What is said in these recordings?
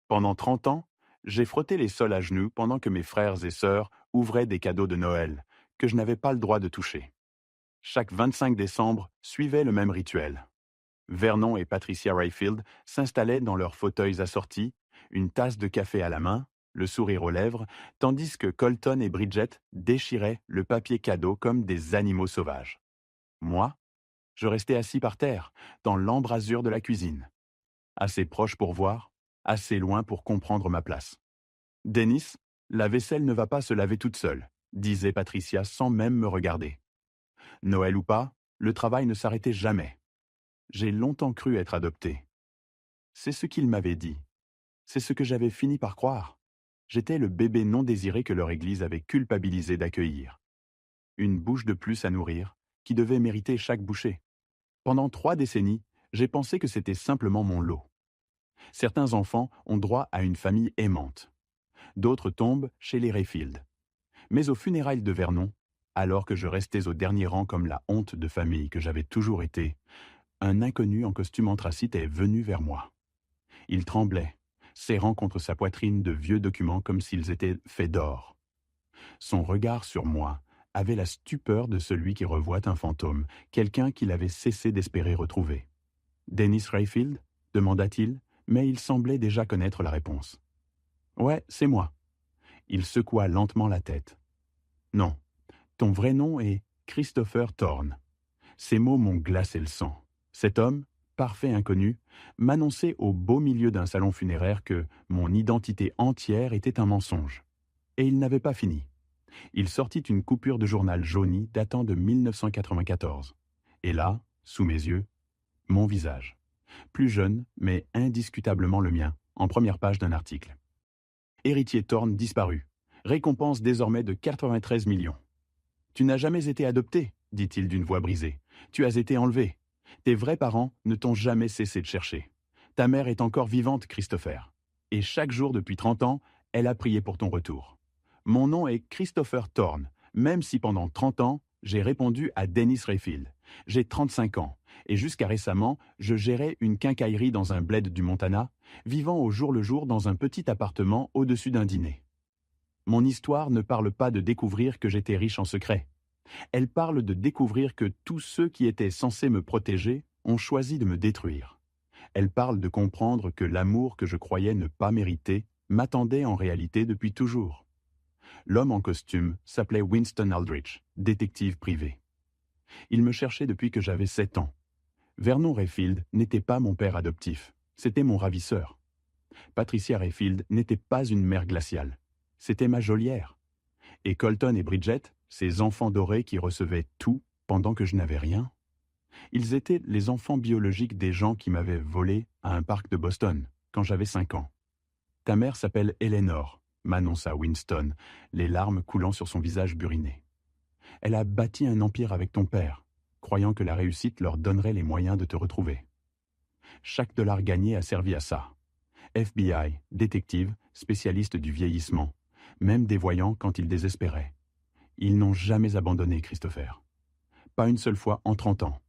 Pendant 30 ans, j'ai frotté les sols à genoux pendant que mes frères et sœurs ouvraient des cadeaux de Noël que je n'avais pas le droit de toucher. Chaque 25 décembre suivait le même rituel. Vernon et Patricia Rayfield s'installaient dans leurs fauteuils assortis, une tasse de café à la main, le sourire aux lèvres, tandis que Colton et Bridget déchiraient le papier cadeau comme des animaux sauvages. Moi, je restais assis par terre, dans l'embrasure de la cuisine, assez proche pour voir, assez loin pour comprendre ma place. Dennis, la vaisselle ne va pas se laver toute seule, disait Patricia sans même me regarder. Noël ou pas, le travail ne s'arrêtait jamais. J'ai longtemps cru être adopté. C'est ce qu'il m'avait dit. C'est ce que j'avais fini par croire. J'étais le bébé non désiré que leur Église avait culpabilisé d'accueillir. Une bouche de plus à nourrir, qui devait mériter chaque bouchée. Pendant 3 décennies, j'ai pensé que c'était simplement mon lot. Certains enfants ont droit à une famille aimante. D'autres tombent chez les Rayfield. Mais aux funérailles de Vernon, alors que je restais au dernier rang comme la honte de famille que j'avais toujours été, un inconnu en costume anthracite est venu vers moi. Il tremblait, serrant contre sa poitrine de vieux documents comme s'ils étaient faits d'or. Son regard sur moi avait la stupeur de celui qui revoit un fantôme, quelqu'un qu'il avait cessé d'espérer retrouver. « Dennis Rayfield » demanda-t-il, mais il semblait déjà connaître la réponse. « Ouais, c'est moi. » Il secoua lentement la tête. « Non, ton vrai nom est Christopher Thorne. » Ces mots m'ont glacé le sang. Cet homme, parfait inconnu, m'annonçait au beau milieu d'un salon funéraire que mon identité entière était un mensonge. Et il n'avait pas fini. Il sortit une coupure de journal jauni datant de 1994. Et là, sous mes yeux, mon visage. Plus jeune, mais indiscutablement le mien, en première page d'un article. Héritier Thorne disparu. Récompense désormais de 93 millions. Tu n'as jamais été adopté, dit-il d'une voix brisée. Tu as été enlevé. Tes vrais parents ne t'ont jamais cessé de chercher. Ta mère est encore vivante, Christopher. Et chaque jour depuis 30 ans, elle a prié pour ton retour. Mon nom est Christopher Thorne, même si pendant 30 ans, j'ai répondu à Dennis Rayfield. J'ai 35 ans, et jusqu'à récemment, je gérais une quincaillerie dans un bled du Montana, vivant au jour le jour dans un petit appartement au-dessus d'un dîner. Mon histoire ne parle pas de découvrir que j'étais riche en secret. Elle parle de découvrir que tous ceux qui étaient censés me protéger ont choisi de me détruire. Elle parle de comprendre que l'amour que je croyais ne pas mériter m'attendait en réalité depuis toujours. L'homme en costume s'appelait Winston Aldrich, détective privé. Il me cherchait depuis que j'avais 7 ans. Vernon Rayfield n'était pas mon père adoptif, c'était mon ravisseur. Patricia Rayfield n'était pas une mère glaciale, c'était ma geôlière. Et Colton et Bridget, ces enfants dorés qui recevaient tout pendant que je n'avais rien, ils étaient les enfants biologiques des gens qui m'avaient volé à un parc de Boston, quand j'avais 5 ans. Ta mère s'appelle Eleanor, m'annonça Winston, les larmes coulant sur son visage buriné. Elle a bâti un empire avec ton père, croyant que la réussite leur donnerait les moyens de te retrouver. Chaque dollar gagné a servi à ça. FBI, détective, spécialiste du vieillissement, même des voyants quand ils désespéraient. Ils n'ont jamais abandonné, Christopher. Pas une seule fois en 30 ans.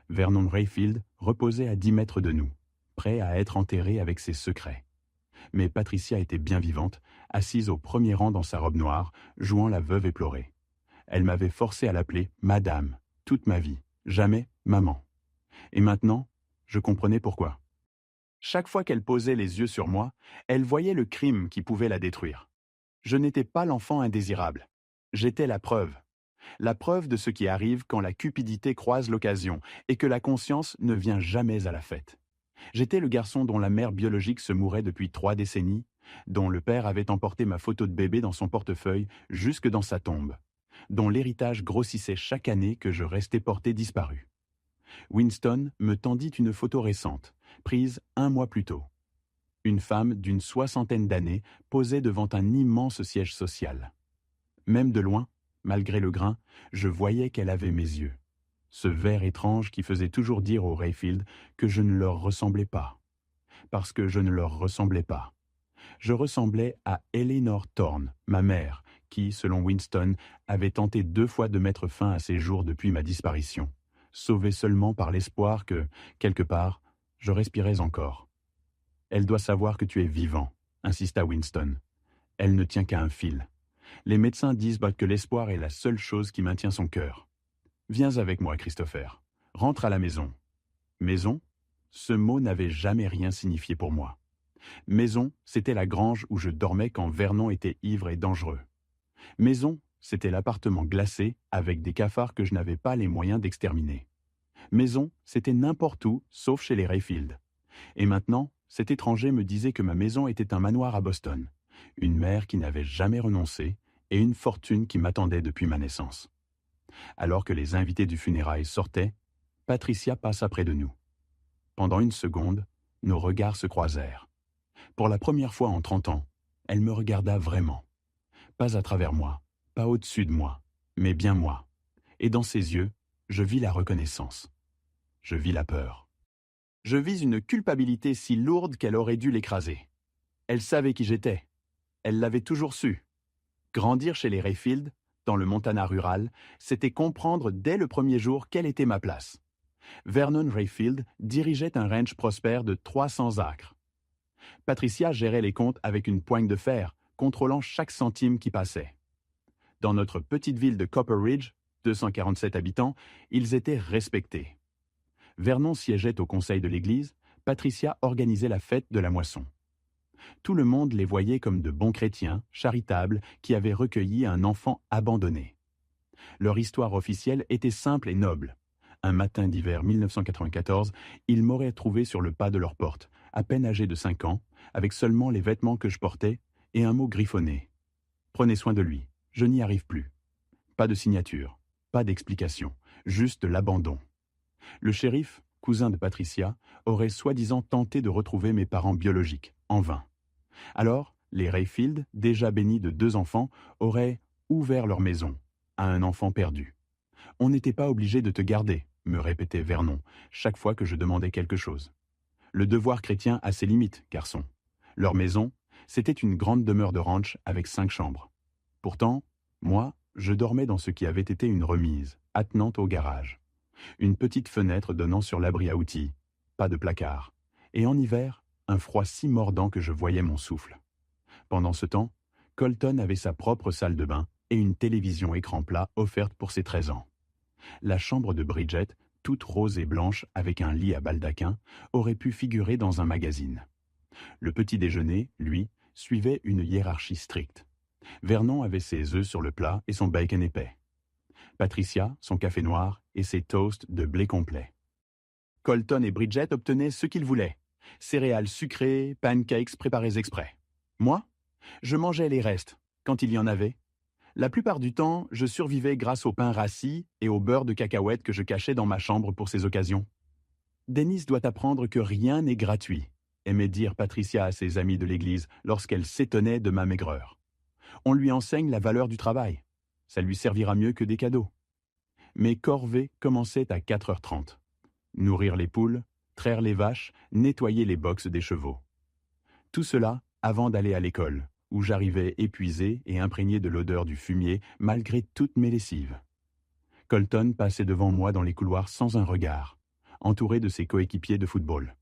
Vernon Rayfield reposait à 10 mètres de nous, prêt à être enterré avec ses secrets. Mais Patricia était bien vivante, assise au premier rang dans sa robe noire, jouant la veuve éplorée. Elle m'avait forcé à l'appeler Madame, toute ma vie, jamais Maman. Et maintenant, je comprenais pourquoi. Chaque fois qu'elle posait les yeux sur moi, elle voyait le crime qui pouvait la détruire. Je n'étais pas l'enfant indésirable. J'étais la preuve. La preuve de ce qui arrive quand la cupidité croise l'occasion et que la conscience ne vient jamais à la fête. J'étais le garçon dont la mère biologique se mourait depuis 3 décennies, dont le père avait emporté ma photo de bébé dans son portefeuille jusque dans sa tombe, dont l'héritage grossissait chaque année que je restais porté disparu. Winston me tendit une photo récente, prise 1 mois plus tôt. Une femme d'une 60aine d'années posait devant un immense siège social. Même de loin, malgré le grain, je voyais qu'elle avait mes yeux. Ce vert étrange qui faisait toujours dire aux Rayfield que je ne leur ressemblais pas. Parce que je ne leur ressemblais pas. Je ressemblais à Eleanor Thorne, ma mère, qui, selon Winston, avait tenté 2 fois de mettre fin à ses jours depuis ma disparition, sauvée seulement par l'espoir que, quelque part, je respirais encore. Elle doit savoir que tu es vivant, insista Winston. Elle ne tient qu'à un fil. Les médecins disent que l'espoir est la seule chose qui maintient son cœur. Viens avec moi, Christopher. Rentre à la maison. Maison? Ce mot n'avait jamais rien signifié pour moi. Maison, c'était la grange où je dormais quand Vernon était ivre et dangereux. Maison, c'était l'appartement glacé avec des cafards que je n'avais pas les moyens d'exterminer. Maison, c'était n'importe où, sauf chez les Rayfield. Et maintenant, cet étranger me disait que ma maison était un manoir à Boston, une mère qui n'avait jamais renoncé et une fortune qui m'attendait depuis ma naissance. Alors que les invités du funérail sortaient, Patricia passa près de nous. Pendant une seconde, nos regards se croisèrent. Pour la première fois en 30 ans, elle me regarda vraiment. Pas à travers moi, pas au-dessus de moi, mais bien moi. Et dans ses yeux, je vis la reconnaissance. Je vis la peur. Je vis une culpabilité si lourde qu'elle aurait dû l'écraser. Elle savait qui j'étais. Elle l'avait toujours su. Grandir chez les Rayfield, dans le Montana rural, c'était comprendre dès le premier jour quelle était ma place. Vernon Rayfield dirigeait un ranch prospère de 300 acres. Patricia gérait les comptes avec une poigne de fer, contrôlant chaque centime qui passait. Dans notre petite ville de Copper Ridge, 247 habitants, ils étaient respectés. Vernon siégeait au conseil de l'église, Patricia organisait la fête de la moisson. Tout le monde les voyait comme de bons chrétiens, charitables, qui avaient recueilli un enfant abandonné. Leur histoire officielle était simple et noble. Un matin d'hiver 1994, ils m'auraient trouvé sur le pas de leur porte, à peine âgé de 5 ans, avec seulement les vêtements que je portais et un mot griffonné. « Prenez soin de lui, je n'y arrive plus ». Pas de signature, pas d'explication, juste l'abandon. Le shérif, cousin de Patricia, aurait soi-disant tenté de retrouver mes parents biologiques, en vain. Alors, les Rayfield, déjà bénis de 2 enfants, auraient ouvert leur maison à un enfant perdu. « On n'était pas obligé de te garder », me répétait Vernon, chaque fois que je demandais quelque chose. Le devoir chrétien a ses limites, garçon. Leur maison, c'était une grande demeure de ranch avec 5 chambres. Pourtant, moi, je dormais dans ce qui avait été une remise, attenante au garage. Une petite fenêtre donnant sur l'abri à outils, pas de placard. Et en hiver, un froid si mordant que je voyais mon souffle. Pendant ce temps, Colton avait sa propre salle de bain et une télévision écran plat offerte pour ses 13 ans. La chambre de Bridget, toute rose et blanche avec un lit à baldaquin, aurait pu figurer dans un magazine. Le petit déjeuner, lui, suivait une hiérarchie stricte. Vernon avait ses œufs sur le plat et son bacon épais. Patricia, son café noir et ses toasts de blé complet. Colton et Bridget obtenaient ce qu'ils voulaient. Céréales sucrées, pancakes préparés exprès. Moi, je mangeais les restes, quand il y en avait. La plupart du temps, je survivais grâce au pain rassis et au beurre de cacahuètes que je cachais dans ma chambre pour ces occasions. Denise doit apprendre que rien n'est gratuit, aimait dire Patricia à ses amis de l'église lorsqu'elle s'étonnait de ma maigreur. On lui enseigne la valeur du travail. Ça lui servira mieux que des cadeaux. Mes corvées commençaient à 4h30. Nourrir les poules, traire les vaches, nettoyer les boxes des chevaux. Tout cela avant d'aller à l'école, où j'arrivais épuisé et imprégné de l'odeur du fumier malgré toutes mes lessives. Colton passait devant moi dans les couloirs sans un regard, entouré de ses coéquipiers de football.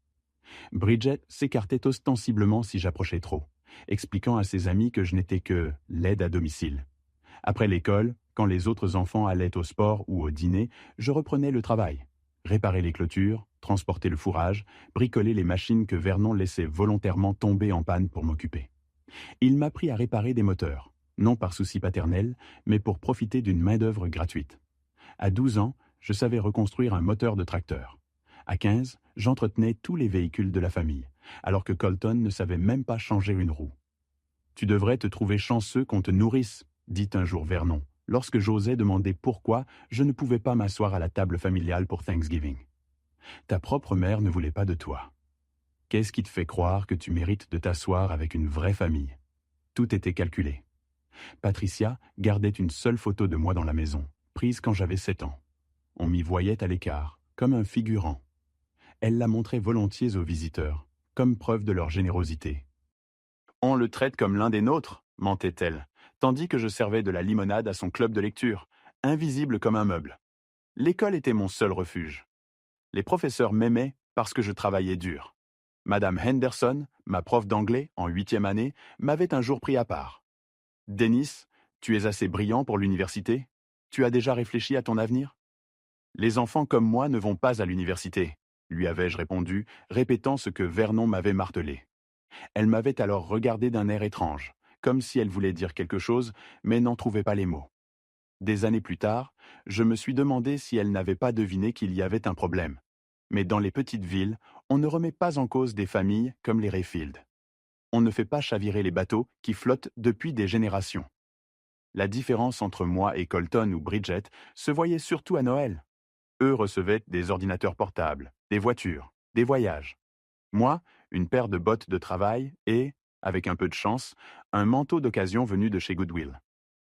Bridget s'écartait ostensiblement si j'approchais trop, expliquant à ses amis que je n'étais que l'aide à domicile. Après l'école, quand les autres enfants allaient au sport ou au dîner, je reprenais le travail. Réparer les clôtures, transporter le fourrage, bricoler les machines que Vernon laissait volontairement tomber en panne pour m'occuper. Il m'apprit à réparer des moteurs, non par souci paternel, mais pour profiter d'une main-d'œuvre gratuite. À 12 ans, je savais reconstruire un moteur de tracteur. À 15, j'entretenais tous les véhicules de la famille, alors que Colton ne savait même pas changer une roue. « Tu devrais te trouver chanceux qu'on te nourrisse », dit un jour Vernon, lorsque j'osais demander pourquoi je ne pouvais pas m'asseoir à la table familiale pour Thanksgiving. « Ta propre mère ne voulait pas de toi. Qu'est-ce qui te fait croire que tu mérites de t'asseoir avec une vraie famille ?» Tout était calculé. Patricia gardait une seule photo de moi dans la maison, prise quand j'avais 7 ans. On m'y voyait à l'écart, comme un figurant. Elle la montrait volontiers aux visiteurs, comme preuve de leur générosité. « On le traite comme l'un des nôtres », mentait-elle, tandis que je servais de la limonade à son club de lecture, invisible comme un meuble. L'école était mon seul refuge. Les professeurs m'aimaient parce que je travaillais dur. Madame Henderson, ma prof d'anglais en 8e année, m'avait un jour pris à part. Dennis, tu es assez brillant pour l'université? Tu as déjà réfléchi à ton avenir? Les enfants comme moi ne vont pas à l'université, lui avais-je répondu, répétant ce que Vernon m'avait martelé. Elle m'avait alors regardé d'un air étrange, comme si elle voulait dire quelque chose, mais n'en trouvait pas les mots. Des années plus tard, je me suis demandé si elle n'avait pas deviné qu'il y avait un problème. Mais dans les petites villes, on ne remet pas en cause des familles comme les Rayfield. On ne fait pas chavirer les bateaux qui flottent depuis des générations. La différence entre moi et Colton ou Bridget se voyait surtout à Noël. Eux recevaient des ordinateurs portables, des voitures, des voyages. Moi, une paire de bottes de travail et, avec un peu de chance, un manteau d'occasion venu de chez Goodwill.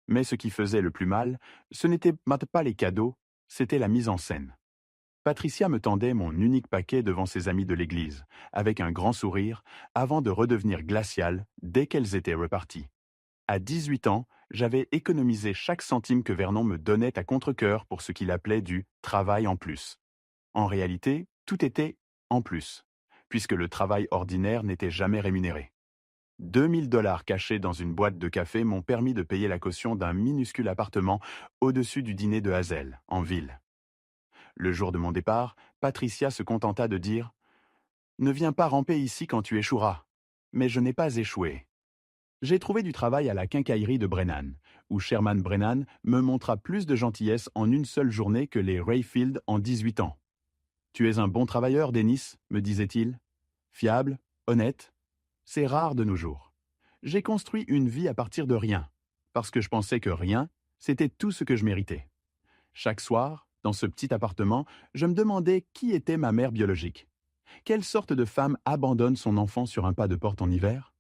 Mais ce qui faisait le plus mal, ce n'était pas les cadeaux, c'était la mise en scène. Patricia me tendait mon unique paquet devant ses amies de l'église, avec un grand sourire, avant de redevenir glaciale dès qu'elles étaient reparties. À 18 ans, j'avais économisé chaque centime que Vernon me donnait à contre-cœur pour ce qu'il appelait du travail en plus. En réalité, tout était en plus, puisque le travail ordinaire n'était jamais rémunéré. 2 000 $ cachés dans une boîte de café m'ont permis de payer la caution d'un minuscule appartement au-dessus du dîner de Hazel, en ville. Le jour de mon départ, Patricia se contenta de dire « Ne viens pas ramper ici quand tu échoueras. » Mais je n'ai pas échoué. J'ai trouvé du travail à la quincaillerie de Brennan, où Sherman Brennan me montra plus de gentillesse en une seule journée que les Rayfield en 18 ans. « Tu es un bon travailleur, Dennis, me disait-il. Fiable, honnête. C'est rare de nos jours. J'ai construit une vie à partir de rien, parce que je pensais que rien, c'était tout ce que je méritais. Chaque soir, dans ce petit appartement, je me demandais qui était ma mère biologique. Quelle sorte de femme abandonne son enfant sur un pas de porte en hiver?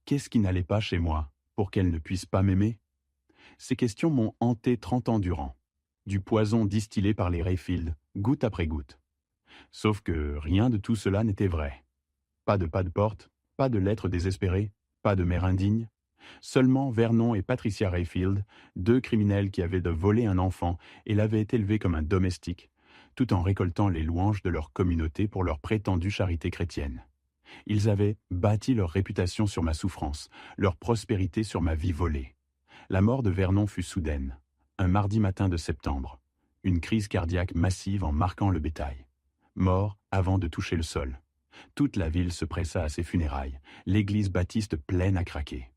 Qu'est-ce qui n'allait pas chez moi pour qu'elle ne puisse pas m'aimer? Ces questions m'ont hanté 30 ans durant. Du poison distillé par les Rayfield, goutte après goutte. Sauf que rien de tout cela n'était vrai. Pas de porte, pas de lettres désespérées, pas de mère indigne. Seulement Vernon et Patricia Rayfield, deux criminels qui avaient volé un enfant et l'avaient élevé comme un domestique, tout en récoltant les louanges de leur communauté pour leur prétendue charité chrétienne. Ils avaient bâti leur réputation sur ma souffrance, leur prospérité sur ma vie volée. La mort de Vernon fut soudaine, un mardi matin de septembre. Une crise cardiaque massive en marquant le bétail. Mort avant de toucher le sol. Toute la ville se pressa à ses funérailles, l'église baptiste pleine à craquer.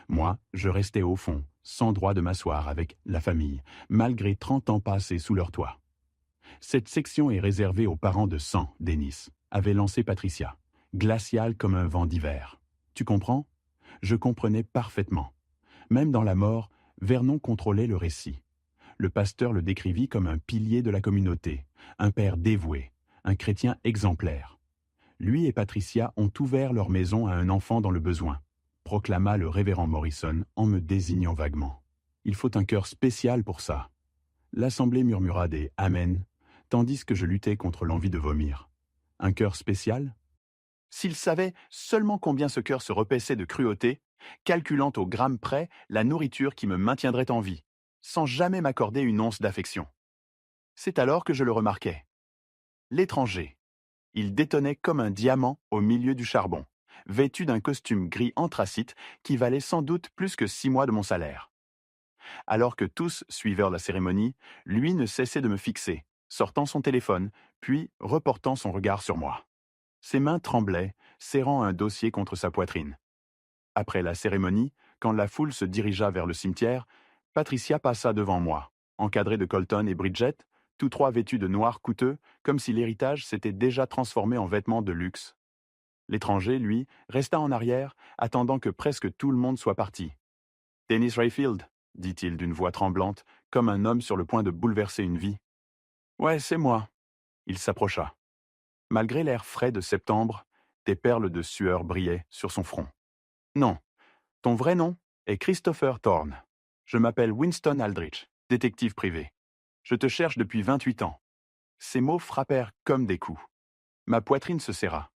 Moi, je restais au fond, sans droit de m'asseoir avec la famille, malgré 30 ans passés sous leur toit. Cette section est réservée aux parents de sang, Dennis, avait lancé Patricia, glaciale comme un vent d'hiver. Tu comprends? Je comprenais parfaitement. Même dans la mort, Vernon contrôlait le récit. Le pasteur le décrivit comme un pilier de la communauté, un père dévoué, un chrétien exemplaire. Lui et Patricia ont ouvert leur maison à un enfant dans le besoin, proclama le révérend Morrison en me désignant vaguement. Il faut un cœur spécial pour ça. L'assemblée murmura des « Amen », tandis que je luttais contre l'envie de vomir. Un cœur spécial? S'il savait seulement combien ce cœur se repaissait de cruauté, calculant au gramme près la nourriture qui me maintiendrait en vie, sans jamais m'accorder une once d'affection. C'est alors que je le remarquai. L'étranger. Il détonnait comme un diamant au milieu du charbon, vêtu d'un costume gris anthracite qui valait sans doute plus que 6 mois de mon salaire. Alors que tous suivirent la cérémonie, lui ne cessait de me fixer, sortant son téléphone, puis reportant son regard sur moi. Ses mains tremblaient, serrant un dossier contre sa poitrine. Après la cérémonie, quand la foule se dirigea vers le cimetière, Patricia passa devant moi, encadrée de Colton et Bridget, tous trois vêtus de noir coûteux, comme si l'héritage s'était déjà transformé en vêtements de luxe. L'étranger, lui, resta en arrière, attendant que presque tout le monde soit parti. « Dennis Rayfield », dit-il d'une voix tremblante, comme un homme sur le point de bouleverser une vie. « Ouais, c'est moi. » Il s'approcha. Malgré l'air frais de septembre, des perles de sueur brillaient sur son front. « Non, ton vrai nom est Christopher Thorne. Je m'appelle Winston Aldrich, détective privé. Je te cherche depuis 28 ans. » Ces mots frappèrent comme des coups. Ma poitrine se serra.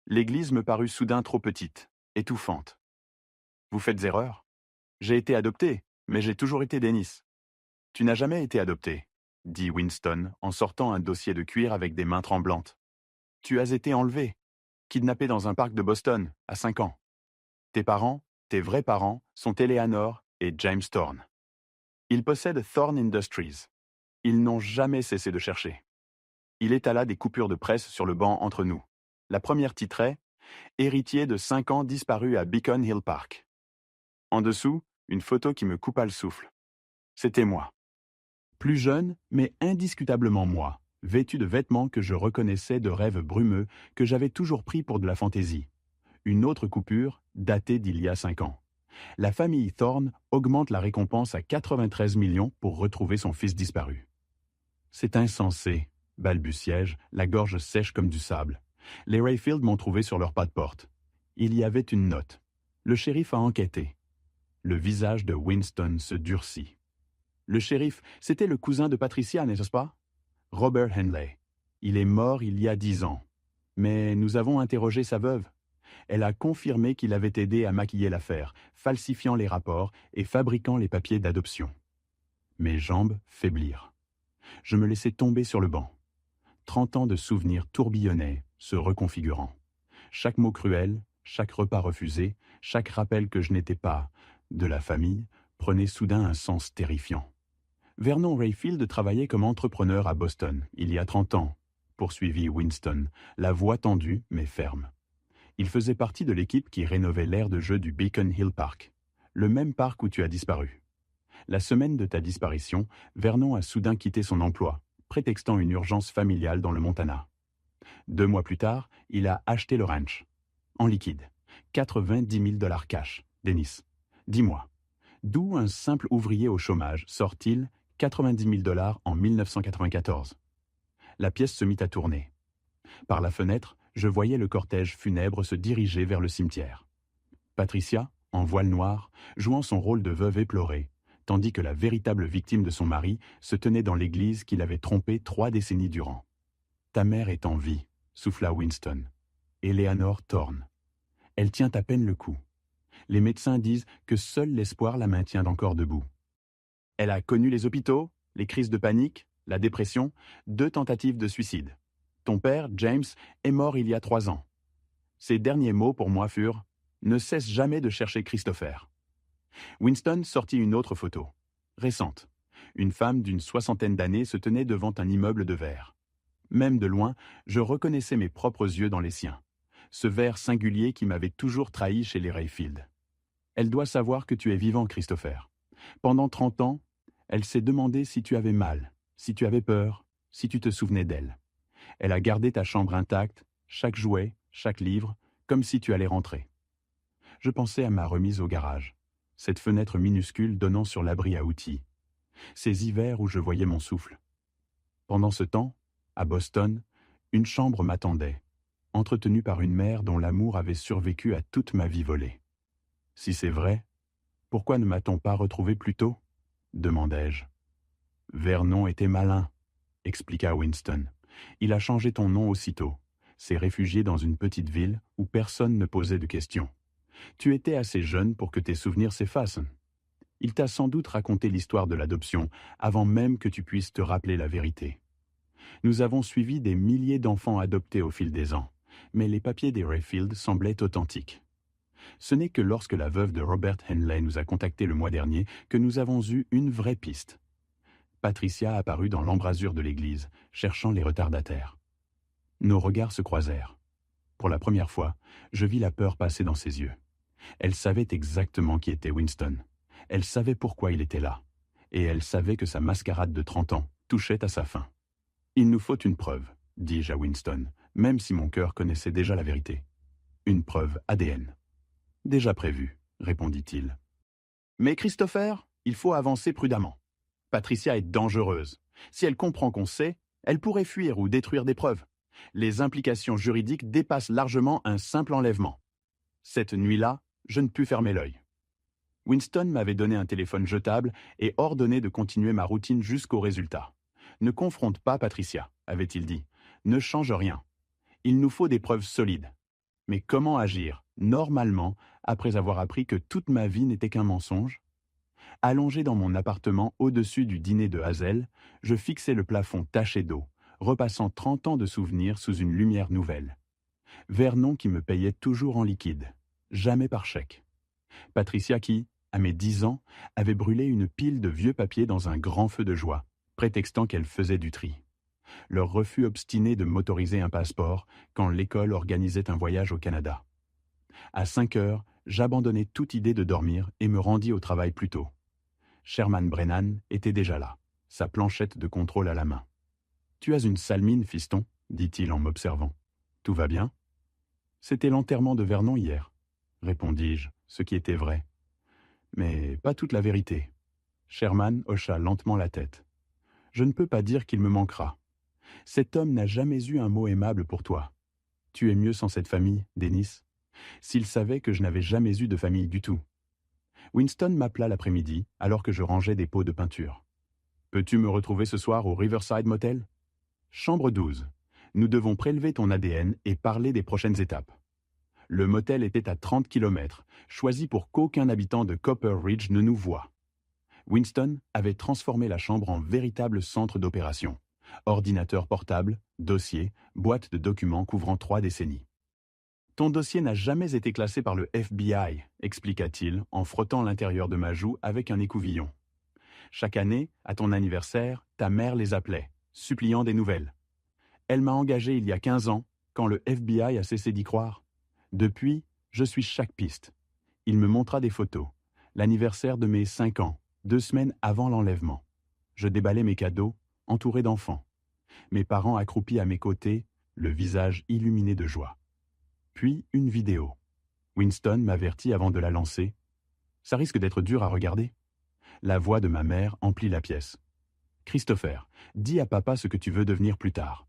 L'église me parut soudain trop petite, étouffante. « Vous faites erreur. J'ai été adopté, mais j'ai toujours été Dennis. »« Tu n'as jamais été adopté, » dit Winston en sortant un dossier de cuir avec des mains tremblantes. « Tu as été enlevé. Kidnappé dans un parc de Boston, à 5 ans. Tes parents, tes vrais parents, sont Eleanor et James Thorne. Ils possèdent Thorne Industries. Ils n'ont jamais cessé de chercher. Il étala des coupures de presse sur le banc entre nous. La première titrait « Héritier de 5 ans disparu à Beacon Hill Park ». En dessous, une photo qui me coupa le souffle. C'était moi. Plus jeune, mais indiscutablement moi, vêtu de vêtements que je reconnaissais de rêves brumeux que j'avais toujours pris pour de la fantaisie. Une autre coupure, datée d'il y a 5 ans. La famille Thorne augmente la récompense à 93 millions pour retrouver son fils disparu. C'est insensé, balbutiai-je, la gorge sèche comme du sable. Les Rayfield m'ont trouvé sur leur pas de porte. Il y avait une note. Le shérif a enquêté. Le visage de Winston se durcit. Le shérif, c'était le cousin de Patricia, n'est-ce pas? Robert Henley. Il est mort il y a 10 ans. Mais nous avons interrogé sa veuve. Elle a confirmé qu'il avait aidé à maquiller l'affaire, falsifiant les rapports et fabriquant les papiers d'adoption. Mes jambes faiblirent. Je me laissai tomber sur le banc. 30 ans de souvenirs tourbillonnaient, se reconfigurant. Chaque mot cruel, chaque repas refusé, chaque rappel que je n'étais pas de la famille, prenait soudain un sens terrifiant. Vernon Rayfield travaillait comme entrepreneur à Boston, il y a 30 ans, poursuivit Winston, la voix tendue mais ferme. Il faisait partie de l'équipe qui rénovait l'aire de jeu du Beacon Hill Park, le même parc où tu as disparu. La semaine de ta disparition, Vernon a soudain quitté son emploi, prétextant une urgence familiale dans le Montana. 2 mois plus tard, il a acheté le ranch, en liquide, 90 000 $ cash. Dennis, dis-moi, d'où un simple ouvrier au chômage sort-il 90 000 $ en 1994 ? La pièce se mit à tourner. Par la fenêtre, je voyais le cortège funèbre se diriger vers le cimetière. Patricia, en voile noir, jouant son rôle de veuve éplorée, tandis que la véritable victime de son mari se tenait dans l'église qu'il avait trompée 3 décennies durant. « Ta mère est en vie », souffla Winston. « Eleanor Thorne. Elle tient à peine le coup. Les médecins disent que seul l'espoir la maintient encore debout. Elle a connu les hôpitaux, les crises de panique, la dépression, 2 tentatives de suicide. Ton père, James, est mort il y a 3 ans. Ses derniers mots pour moi furent « Ne cesse jamais de chercher Christopher ». Winston sortit une autre photo, récente. Une femme d'une 60aine d'années se tenait devant un immeuble de verre. Même de loin, je reconnaissais mes propres yeux dans les siens. Ce verre singulier qui m'avait toujours trahi chez les Rayfield. Elle doit savoir que tu es vivant, Christopher. Pendant 30 ans, elle s'est demandé si tu avais mal, si tu avais peur, si tu te souvenais d'elle. Elle a gardé ta chambre intacte, chaque jouet, chaque livre, comme si tu allais rentrer. Je pensais à ma remise au garage, cette fenêtre minuscule donnant sur l'abri à outils, ces hivers où je voyais mon souffle. Pendant ce temps, à Boston, une chambre m'attendait, entretenue par une mère dont l'amour avait survécu à toute ma vie volée. Si c'est vrai, pourquoi ne m'a-t-on pas retrouvé plus tôt ? Demandai-je. Vernon était malin, expliqua Winston. Il a changé ton nom aussitôt, s'est réfugié dans une petite ville où personne ne posait de questions. Tu étais assez jeune pour que tes souvenirs s'effacent. Il t'a sans doute raconté l'histoire de l'adoption avant même que tu puisses te rappeler la vérité. Nous avons suivi des milliers d'enfants adoptés au fil des ans, mais les papiers des Rayfield semblaient authentiques. Ce n'est que lorsque la veuve de Robert Henley nous a contactés le mois dernier que nous avons eu une vraie piste. Patricia apparut dans l'embrasure de l'église, cherchant les retardataires. Nos regards se croisèrent. Pour la première fois, je vis la peur passer dans ses yeux. Elle savait exactement qui était Winston. Elle savait pourquoi il était là. Et elle savait que sa mascarade de 30 ans touchait à sa fin. « Il nous faut une preuve, dis-je à Winston, même si mon cœur connaissait déjà la vérité. Une preuve ADN. Déjà prévu, répondit-il. Mais Christopher, il faut avancer prudemment. Patricia est dangereuse. Si elle comprend qu'on sait, elle pourrait fuir ou détruire des preuves. Les implications juridiques dépassent largement un simple enlèvement. Cette nuit-là, je ne pus fermer l'œil. Winston m'avait donné un téléphone jetable et ordonné de continuer ma routine jusqu'au résultat. Ne confronte pas Patricia, avait-il dit. Ne change rien. Il nous faut des preuves solides. Mais comment agir, normalement, après avoir appris que toute ma vie n'était qu'un mensonge ? Allongé dans mon appartement au-dessus du dîner de Hazel, je fixais le plafond taché d'eau, repassant 30 ans de souvenirs sous une lumière nouvelle. Vernon qui me payait toujours en liquide, jamais par chèque. Patricia qui, à mes 10 ans, avait brûlé une pile de vieux papiers dans un grand feu de joie, prétextant qu'elle faisait du tri. Leur refus obstiné de m'autoriser un passeport quand l'école organisait un voyage au Canada. À 5 heures, j'abandonnai toute idée de dormir et me rendis au travail plus tôt. Sherman Brennan était déjà là, sa planchette de contrôle à la main. « Tu as une sale mine, fiston, dit-il en m'observant. Tout va bien ? C'était l'enterrement de Vernon hier, répondis-je, ce qui était vrai. Mais pas toute la vérité. Sherman hocha lentement la tête. Je ne peux pas dire qu'il me manquera. Cet homme n'a jamais eu un mot aimable pour toi. Tu es mieux sans cette famille, Dennis. S'il savait que je n'avais jamais eu de famille du tout. Winston m'appela l'après-midi, alors que je rangeais des pots de peinture. Peux-tu me retrouver ce soir au Riverside Motel ? Chambre 12. Nous devons prélever ton ADN et parler des prochaines étapes. Le motel était à 30 km, choisi pour qu'aucun habitant de Copper Ridge ne nous voie. Winston avait transformé la chambre en véritable centre d'opération. Ordinateur portable, dossier, boîte de documents couvrant 3 décennies. Ton dossier n'a jamais été classé par le FBI, expliqua-t-il en frottant l'intérieur de ma joue avec un écouvillon. Chaque année, à ton anniversaire, ta mère les appelait, suppliant des nouvelles. Elle m'a engagé il y a 15 ans, quand le FBI a cessé d'y croire. Depuis, je suis chaque piste. Il me montra des photos. L'anniversaire de mes 5 ans, 2 semaines avant l'enlèvement. Je déballais mes cadeaux, entouré d'enfants. Mes parents accroupis à mes côtés, le visage illuminé de joie. Puis une vidéo. Winston m'avertit avant de la lancer. Ça risque d'être dur à regarder. La voix de ma mère emplit la pièce. Christopher, dis à papa ce que tu veux devenir plus tard.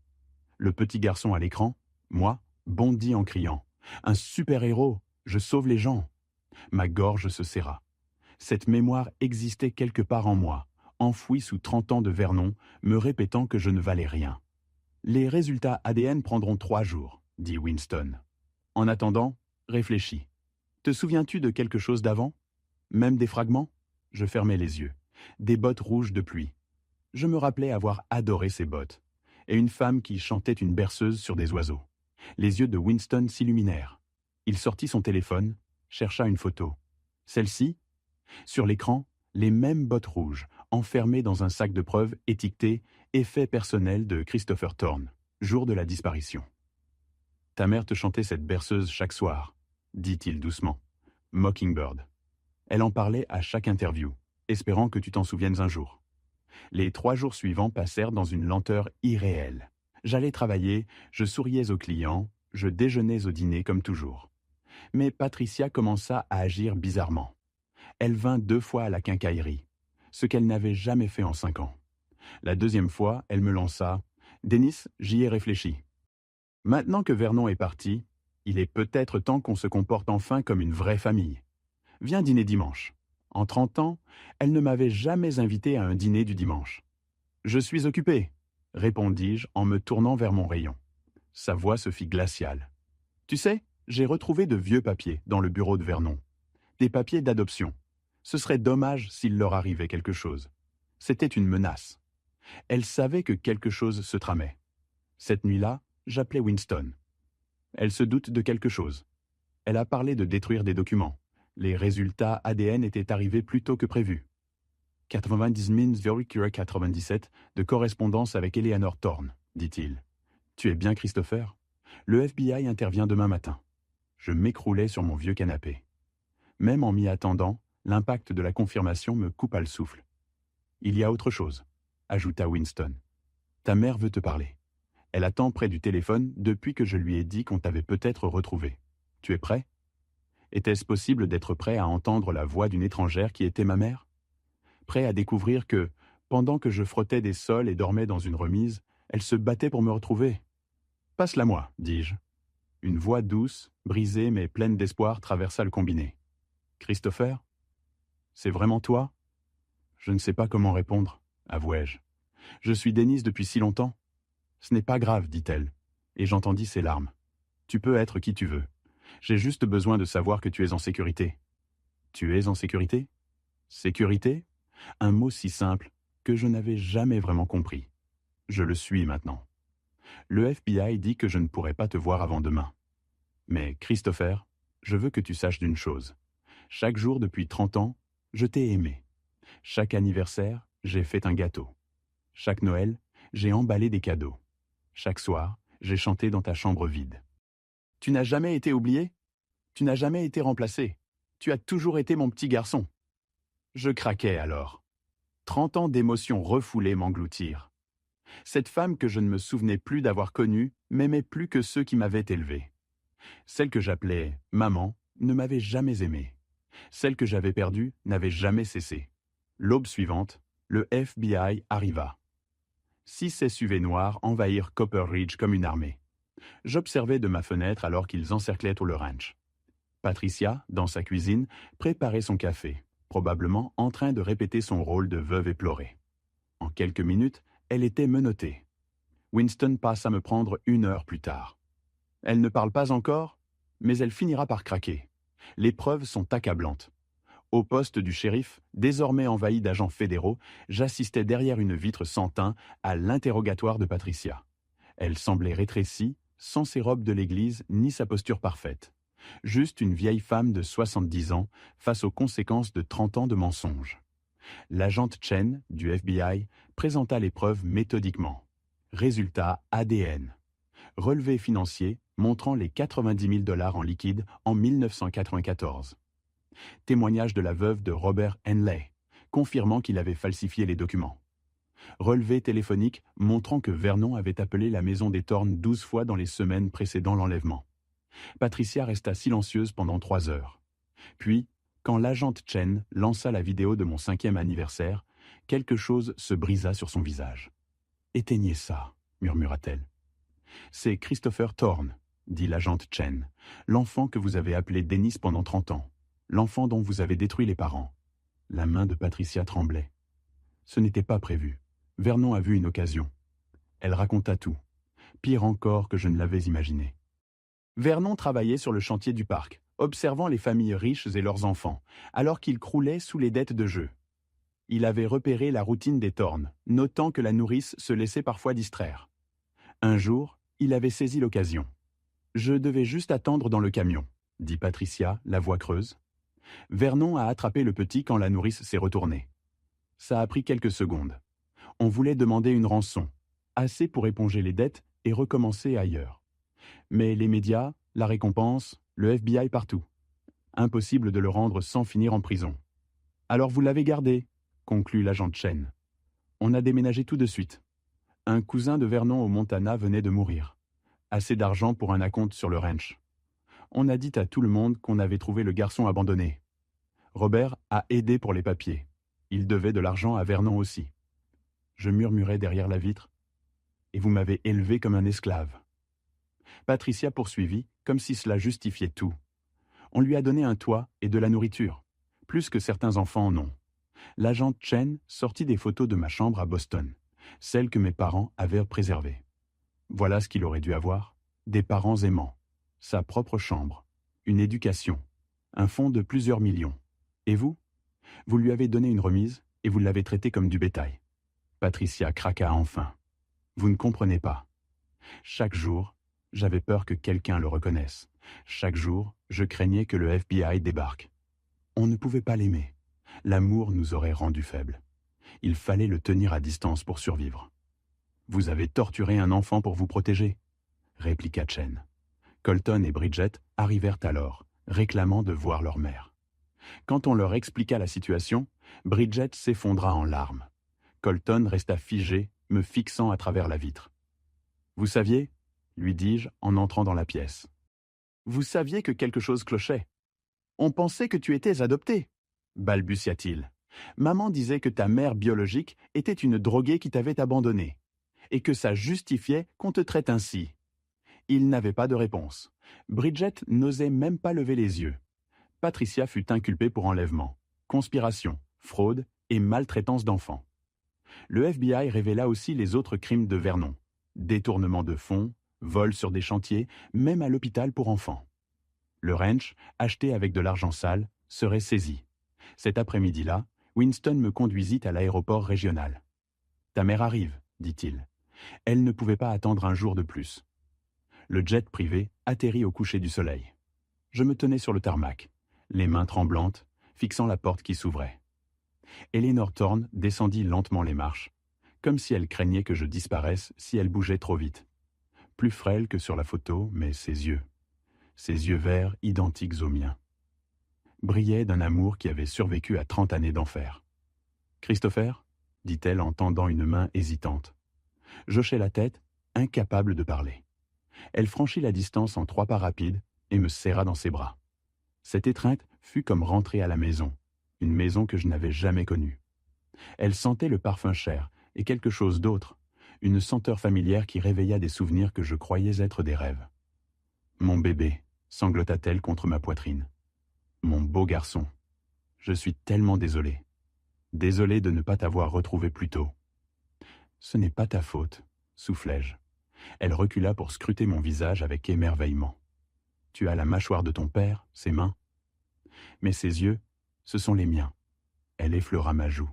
Le petit garçon à l'écran, moi, bondit en criant. Un super-héros, je sauve les gens. Ma gorge se serra. Cette mémoire existait quelque part en moi, enfouie sous 30 ans de Vernon, me répétant que je ne valais rien. Les résultats ADN prendront 3 jours, dit Winston. En attendant, réfléchis. Te souviens-tu de quelque chose d'avant ? Même des fragments ? Je fermai les yeux. Des bottes rouges de pluie. Je me rappelais avoir adoré ces bottes. Et une femme qui chantait une berceuse sur des oiseaux. Les yeux de Winston s'illuminèrent. Il sortit son téléphone, chercha une photo. Celle-ci ? Sur l'écran, les mêmes bottes rouges, enfermées dans un sac de preuves étiqueté « Effet personnel de Christopher Thorne, jour de la disparition ». « Ta mère te chantait cette berceuse chaque soir, » dit-il doucement. « Mockingbird. Elle en parlait à chaque interview, espérant que tu t'en souviennes un jour. » Les 3 jours suivants passèrent dans une lenteur irréelle. J'allais travailler, je souriais aux clients, je déjeunais au dîner comme toujours. Mais Patricia commença à agir bizarrement. Elle vint 2 fois à la quincaillerie, ce qu'elle n'avait jamais fait en 5 ans. La 2e fois, elle me lança « Dennis, j'y ai réfléchi. Maintenant que Vernon est parti, il est peut-être temps qu'on se comporte enfin comme une vraie famille. Viens dîner dimanche. » En 30 ans, elle ne m'avait jamais invité à un dîner du dimanche. « Je suis occupé, » répondis-je en me tournant vers mon rayon. Sa voix se fit glaciale. « Tu sais, j'ai retrouvé de vieux papiers dans le bureau de Vernon. Des papiers d'adoption. Ce serait dommage s'il leur arrivait quelque chose. C'était une menace. Elle savait que quelque chose se tramait. Cette nuit-là, j'appelais Winston. Elle se doute de quelque chose. Elle a parlé de détruire des documents. Les résultats ADN étaient arrivés plus tôt que prévu. 90-97 de correspondance avec Eleanor Thorne, dit-il. Tu es bien, Christopher ? Le FBI intervient demain matin. Je m'écroulais sur mon vieux canapé. Même en m'y attendant, l'impact de la confirmation me coupa le souffle. Il y a autre chose, ajouta Winston. Ta mère veut te parler. Elle attend près du téléphone depuis que je lui ai dit qu'on t'avait peut-être retrouvé. Tu es prêt ? Était-ce possible d'être prêt à entendre la voix d'une étrangère qui était ma mère ? Prêt à découvrir que, pendant que je frottais des sols et dormais dans une remise, elle se battait pour me retrouver. « Passe-la-moi, dis-je. » Une voix douce, brisée mais pleine d'espoir traversa le combiné. « Christopher ? C'est vraiment toi ? » Je ne sais pas comment répondre, avouai-je. Je suis Denise depuis si longtemps. Ce n'est pas grave, dit-elle, et j'entendis ses larmes. Tu peux être qui tu veux. J'ai juste besoin de savoir que tu es en sécurité. Tu es en sécurité ? Sécurité ? Un mot si simple que je n'avais jamais vraiment compris. Je le suis maintenant. Le FBI dit que je ne pourrai pas te voir avant demain. Mais Christopher, je veux que tu saches d'une chose. Chaque jour depuis 30 ans, je t'ai aimé. Chaque anniversaire, j'ai fait un gâteau. Chaque Noël, j'ai emballé des cadeaux. Chaque soir, j'ai chanté dans ta chambre vide. Tu n'as jamais été oublié? Tu n'as jamais été remplacé. Tu as toujours été mon petit garçon. Je craquais alors. 30 ans d'émotions refoulées m'engloutirent. Cette femme que je ne me souvenais plus d'avoir connue m'aimait plus que ceux qui m'avaient élevé. Celle que j'appelais « maman » ne m'avait jamais aimé. Celle que j'avais perdue n'avait jamais cessé. L'aube suivante, le FBI arriva. 6 SUV noirs envahirent Copper Ridge comme une armée. J'observais de ma fenêtre alors qu'ils encerclaient tout le ranch. Patricia, dans sa cuisine, préparait son café, probablement en train de répéter son rôle de veuve éplorée. En quelques minutes, elle était menottée. Winston passe à me prendre 1 heure plus tard. Elle ne parle pas encore, mais elle finira par craquer. Les preuves sont accablantes. Au poste du shérif, désormais envahi d'agents fédéraux, j'assistais derrière une vitre sans teint à l'interrogatoire de Patricia. Elle semblait rétrécie, sans ses robes de l'église ni sa posture parfaite. Juste une vieille femme de 70 ans face aux conséquences de 30 ans de mensonges. L'agente Chen, du FBI, présenta les preuves méthodiquement. Résultat ADN. Relevé financier montrant les 90 000 $ en liquide en 1994. Témoignage de la veuve de Robert Henley, confirmant qu'il avait falsifié les documents. Relevé téléphonique montrant que Vernon avait appelé la maison des Thorne 12 fois dans les semaines précédant l'enlèvement. Patricia resta silencieuse pendant 3 heures. Puis, quand l'agente Chen lança la vidéo de mon 5e anniversaire, quelque chose se brisa sur son visage. « Éteignez ça », murmura-t-elle. « C'est Christopher Thorne, » dit l'agente Chen, « l'enfant que vous avez appelé Dennis pendant 30 ans, l'enfant dont vous avez détruit les parents. » La main de Patricia tremblait. Ce n'était pas prévu. Vernon a vu une occasion. Elle raconta tout, pire encore que je ne l'avais imaginé. Vernon travaillait sur le chantier du parc, observant les familles riches et leurs enfants, alors qu'ils croulaient sous les dettes de jeu. Il avait repéré la routine des Thorne, notant que la nourrice se laissait parfois distraire. Un jour, il avait saisi l'occasion. « Je devais juste attendre dans le camion », dit Patricia, la voix creuse. Vernon a attrapé le petit quand la nourrice s'est retournée. Ça a pris quelques secondes. On voulait demander une rançon, assez pour éponger les dettes et recommencer ailleurs. Mais les médias, la récompense, le FBI partout. Impossible de le rendre sans finir en prison. « Alors vous l'avez gardé », conclut l'agent Chen. « On a déménagé tout de suite. Un cousin de Vernon au Montana venait de mourir. Assez d'argent pour un acompte sur le ranch. On a dit à tout le monde qu'on avait trouvé le garçon abandonné. Robert a aidé pour les papiers. Il devait de l'argent à Vernon aussi. Je murmurais derrière la vitre. Et vous m'avez élevé comme un esclave. » Patricia poursuivit, comme si cela justifiait tout. On lui a donné un toit et de la nourriture, plus que certains enfants en ont. L'agent Chen sortit des photos de ma chambre à Boston, celles que mes parents avaient préservées. Voilà ce qu'il aurait dû avoir, des parents aimants, sa propre chambre, une éducation, un fonds de plusieurs millions. Et vous? Vous lui avez donné une remise et vous l'avez traité comme du bétail. Patricia craqua enfin. Vous ne comprenez pas. Chaque jour, j'avais peur que quelqu'un le reconnaisse. Chaque jour, je craignais que le FBI débarque. On ne pouvait pas l'aimer. L'amour nous aurait rendus faibles. Il fallait le tenir à distance pour survivre. Vous avez torturé un enfant pour vous protéger, répliqua Chen. Colton et Bridget arrivèrent alors, réclamant de voir leur mère. Quand on leur expliqua la situation, Bridget s'effondra en larmes. Colton resta figé, me fixant à travers la vitre. « Vous saviez ?» lui dis-je en entrant dans la pièce. « Vous saviez que quelque chose clochait. On pensait que tu étais adopté, » balbutia-t-il. « Maman disait que ta mère biologique était une droguée qui t'avait abandonné, et que ça justifiait qu'on te traite ainsi. » Il n'avait pas de réponse. Bridget n'osait même pas lever les yeux. Patricia fut inculpée pour enlèvement, conspiration, fraude et maltraitance d'enfants. Le FBI révéla aussi les autres crimes de Vernon. Détournement de fonds, vol sur des chantiers, même à l'hôpital pour enfants. Le ranch, acheté avec de l'argent sale, serait saisi. Cet après-midi-là, Winston me conduisit à l'aéroport régional. « Ta mère arrive, dit-il. Elle ne pouvait pas attendre un jour de plus. » Le jet privé atterrit au coucher du soleil. Je me tenais sur le tarmac, les mains tremblantes, fixant la porte qui s'ouvrait. Eleanor Thorne descendit lentement les marches, comme si elle craignait que je disparaisse si elle bougeait trop vite. Plus frêle que sur la photo, mais ses yeux verts identiques aux miens, brillaient d'un amour qui avait survécu à 30 années d'enfer. « Christopher ?» dit-elle en tendant une main hésitante. J'hochai la tête, incapable de parler. Elle franchit la distance en 3 pas rapides et me serra dans ses bras. Cette étreinte fut comme rentrer à la maison, une maison que je n'avais jamais connue. Elle sentait le parfum cher et quelque chose d'autre, une senteur familière qui réveilla des souvenirs que je croyais être des rêves. « Mon bébé », sanglota-t-elle contre ma poitrine. « Mon beau garçon, je suis tellement désolé. Désolé de ne pas t'avoir retrouvé plus tôt. »« Ce n'est pas ta faute, » soufflai-je. Elle recula pour scruter mon visage avec émerveillement. « Tu as la mâchoire de ton père, ses mains. Mais ses yeux, ce sont les miens. » Elle effleura ma joue.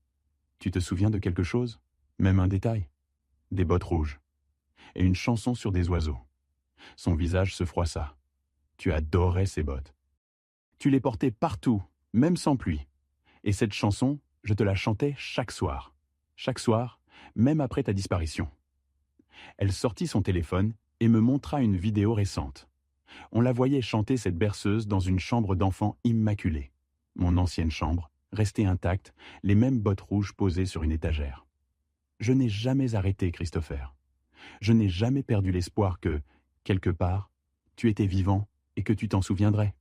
« Tu te souviens de quelque chose? Même un détail? Des bottes rouges. Et une chanson sur des oiseaux. » Son visage se froissa. « Tu adorais ces bottes. Tu les portais partout, même sans pluie. Et cette chanson, je te la chantais chaque soir. Chaque soir, même après ta disparition. » Elle sortit son téléphone et me montra une vidéo récente. On la voyait chanter cette berceuse dans une chambre d'enfant immaculée. Mon ancienne chambre, restée intacte, les mêmes bottes rouges posées sur une étagère. Je n'ai jamais arrêté, Christopher. Je n'ai jamais perdu l'espoir que, quelque part, tu étais vivant et que tu t'en souviendrais.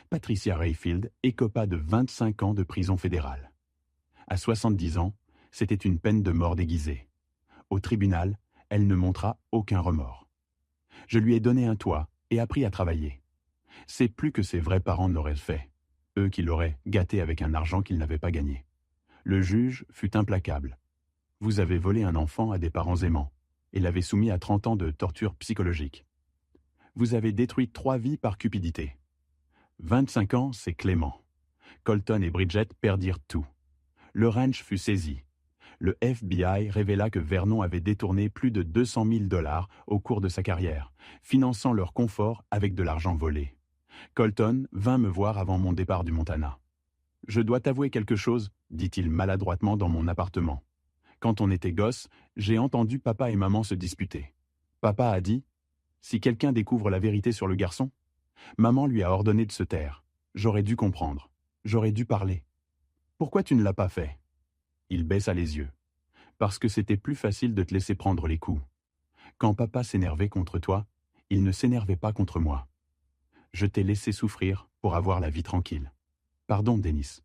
Patricia Rayfield écopa de 25 ans de prison fédérale. À 70 ans, c'était une peine de mort déguisée. Au tribunal, elle ne montra aucun remords. Je lui ai donné un toit et appris à travailler. C'est plus que ses vrais parents n'auraient fait, eux qui l'auraient gâté avec un argent qu'ils n'avaient pas gagné. Le juge fut implacable. Vous avez volé un enfant à des parents aimants et l'avez soumis à 30 ans de torture psychologique. Vous avez détruit 3 vies par cupidité. 25 ans, c'est clément. Colton et Bridget perdirent tout. Le ranch fut saisi. Le FBI révéla que Vernon avait détourné plus de 200 000 $ au cours de sa carrière, finançant leur confort avec de l'argent volé. Colton vint me voir avant mon départ du Montana. « Je dois t'avouer quelque chose », dit-il maladroitement dans mon appartement. Quand on était gosse, j'ai entendu papa et maman se disputer. Papa a dit « Si quelqu'un découvre la vérité sur le garçon », maman lui a ordonné de se taire. J'aurais dû comprendre. J'aurais dû parler. Pourquoi tu ne l'as pas fait? Il baissa les yeux. Parce que c'était plus facile de te laisser prendre les coups. Quand papa s'énervait contre toi, il ne s'énervait pas contre moi. Je t'ai laissé souffrir pour avoir la vie tranquille. Pardon, Dennis.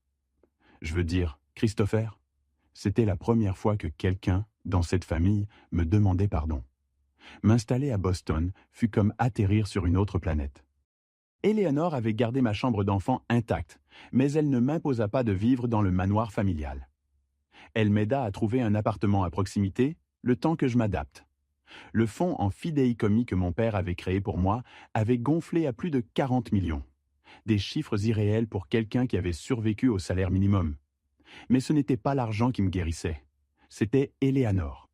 Je veux dire, Christopher, c'était la première fois que quelqu'un, dans cette famille, me demandait pardon. M'installer à Boston fut comme atterrir sur une autre planète. Eleanor avait gardé ma chambre d'enfant intacte, mais elle ne m'imposa pas de vivre dans le manoir familial. Elle m'aida à trouver un appartement à proximité, le temps que je m'adapte. Le fonds en fidéicommis que mon père avait créé pour moi avait gonflé à plus de 40 millions. Des chiffres irréels pour quelqu'un qui avait survécu au salaire minimum. Mais ce n'était pas l'argent qui me guérissait. C'était Eleanor.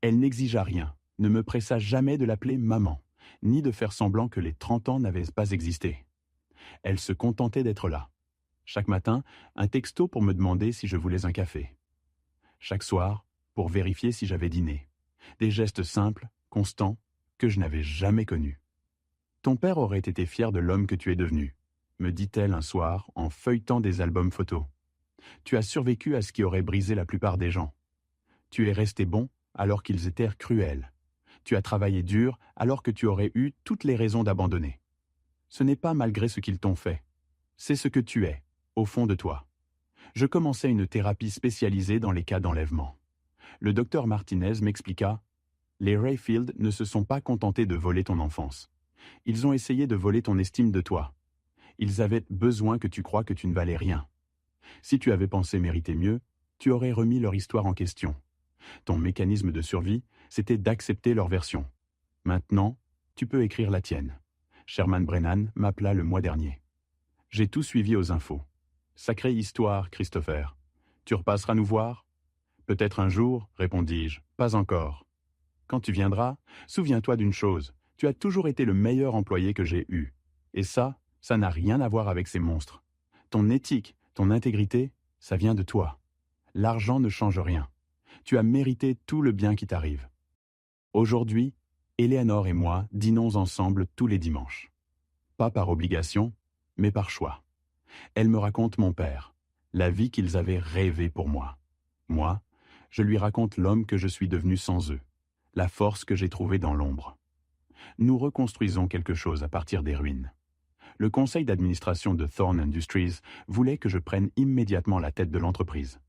Elle n'exigea rien, ne me pressa jamais de l'appeler maman, ni de faire semblant que les 30 ans n'avaient pas existé. Elle se contentait d'être là. Chaque matin, un texto pour me demander si je voulais un café. Chaque soir, pour vérifier si j'avais dîné. Des gestes simples, constants, que je n'avais jamais connus. « Ton père aurait été fier de l'homme que tu es devenu », me dit-elle un soir en feuilletant des albums photos. « Tu as survécu à ce qui aurait brisé la plupart des gens. Tu es resté bon alors qu'ils étaient cruels. Tu as travaillé dur alors que tu aurais eu toutes les raisons d'abandonner. Ce n'est pas malgré ce qu'ils t'ont fait. C'est ce que tu es, au fond de toi. » Je commençais une thérapie spécialisée dans les cas d'enlèvement. Le docteur Martinez m'expliqua « Les Rayfield ne se sont pas contentés de voler ton enfance. Ils ont essayé de voler ton estime de toi. Ils avaient besoin que tu crois que tu ne valais rien. Si tu avais pensé mériter mieux, tu aurais remis leur histoire en question. Ton mécanisme de survie, c'était d'accepter leur version. Maintenant, tu peux écrire la tienne. Sherman Brennan m'appela le mois dernier. J'ai tout suivi aux infos. Sacrée histoire, Christopher. Tu repasseras nous voir? Peut-être un jour, répondis-je. Pas encore. Quand tu viendras, souviens-toi d'une chose. Tu as toujours été le meilleur employé que j'ai eu. Et ça n'a rien à voir avec ces monstres. Ton éthique, ton intégrité, ça vient de toi. L'argent ne change rien. Tu as mérité tout le bien qui t'arrive. Aujourd'hui, Eleanor et moi dînons ensemble tous les dimanches. Pas par obligation, mais par choix. Elle me raconte mon père, la vie qu'ils avaient rêvée pour moi. Moi, je lui raconte l'homme que je suis devenu sans eux, la force que j'ai trouvée dans l'ombre. Nous reconstruisons quelque chose à partir des ruines. Le conseil d'administration de Thorne Industries voulait que je prenne immédiatement la tête de l'entreprise.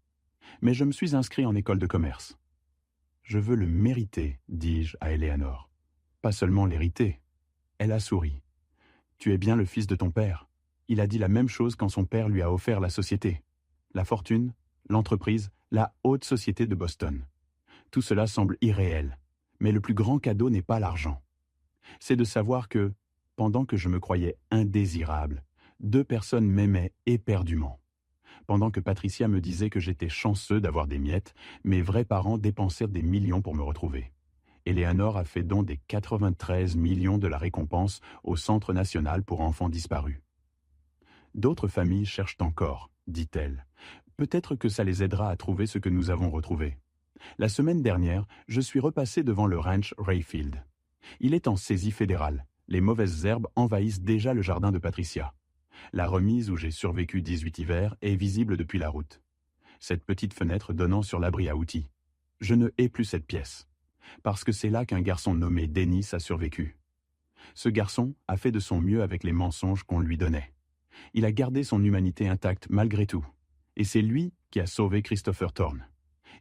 Mais je me suis inscrit en école de commerce. Je veux le mériter, dis-je à Eleanor. Pas seulement l'hériter. Elle a souri. Tu es bien le fils de ton père. Il a dit la même chose quand son père lui a offert la société. La fortune, l'entreprise, la haute société de Boston. Tout cela semble irréel. Mais le plus grand cadeau n'est pas l'argent. C'est de savoir que, pendant que je me croyais indésirable, 2 personnes m'aimaient éperdument. Pendant que Patricia me disait que j'étais chanceux d'avoir des miettes, mes vrais parents dépensèrent des millions pour me retrouver. Eleanor a fait don des 93 millions de la récompense au Centre national pour enfants disparus. D'autres familles cherchent encore, dit-elle. Peut-être que ça les aidera à trouver ce que nous avons retrouvé. La semaine dernière, je suis repassé devant le ranch Rayfield. Il est en saisie fédérale. Les mauvaises herbes envahissent déjà le jardin de Patricia. La remise où j'ai survécu 18 hivers est visible depuis la route. Cette petite fenêtre donnant sur l'abri à outils. Je ne hais plus cette pièce. Parce que c'est là qu'un garçon nommé Dennis a survécu. Ce garçon a fait de son mieux avec les mensonges qu'on lui donnait. Il a gardé son humanité intacte malgré tout. Et c'est lui qui a sauvé Christopher Thorne.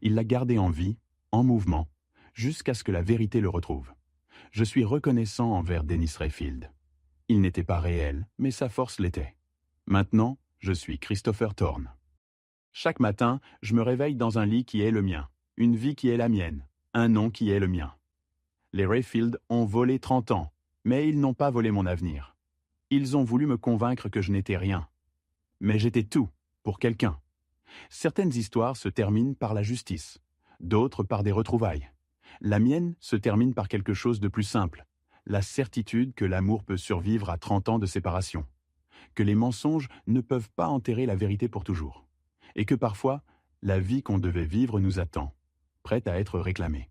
Il l'a gardé en vie, en mouvement, jusqu'à ce que la vérité le retrouve. Je suis reconnaissant envers Dennis Rayfield. Il n'était pas réel, mais sa force l'était. Maintenant, je suis Christopher Thorne. Chaque matin, je me réveille dans un lit qui est le mien, une vie qui est la mienne, un nom qui est le mien. Les Rayfield ont volé 30 ans, mais ils n'ont pas volé mon avenir. Ils ont voulu me convaincre que je n'étais rien. Mais j'étais tout, pour quelqu'un. Certaines histoires se terminent par la justice, d'autres par des retrouvailles. La mienne se termine par quelque chose de plus simple, la certitude que l'amour peut survivre à 30 ans de séparation, que les mensonges ne peuvent pas enterrer la vérité pour toujours, et que parfois, la vie qu'on devait vivre nous attend, prête à être réclamée.